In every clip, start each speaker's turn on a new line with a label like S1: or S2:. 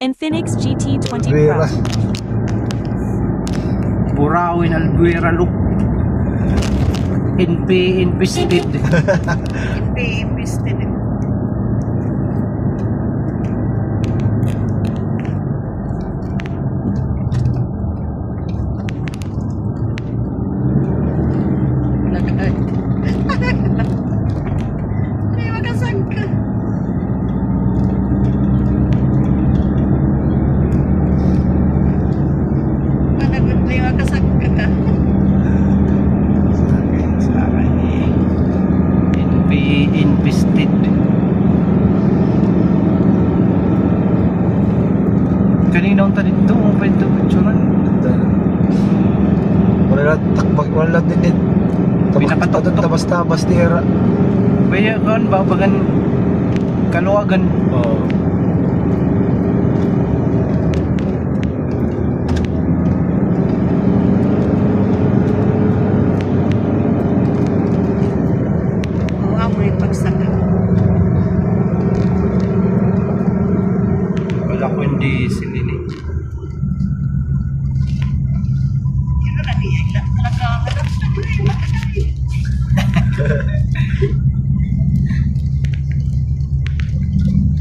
S1: Infinix GT20
S2: Albuera.
S1: Pro.
S3: Burawin Albuera look. NP invested.
S4: Invested. Lagay. Hindi makasangka. Managot na yung makasangka ka.
S3: Sa akin NP invested. Kanina ang tanin to, ang pwede picturean.
S2: Wala lang takbag, wala lang din.
S3: Pinakatok-tok.
S2: Tabas-tabas tira.
S3: Kaya kan babagan kaluwagan.
S2: Oo.
S4: Oo, mo yung pagsaka.
S3: Wala ko hindi silini.
S4: Yun na niya. Nakakalap na ko rin.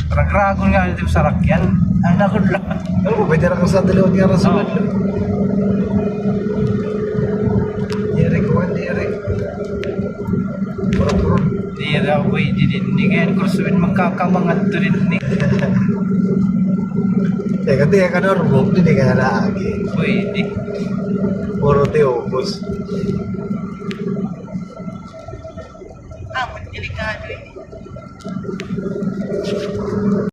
S3: Ragragon nga dito sa rakyan. Ang nakon lang.
S2: Ano mo, pwede na kang sa dalawang nga rasulad.
S3: Oo.
S2: Direk ko, direk. Puro-puro.
S3: Di raw pwede din. Hindi kaya kursuin magkakamangat to rin ni.
S2: Teka, tiya ka normal, hindi ka nalaagi.
S3: Pwede.
S2: Puro teobos.
S4: Ah, delikado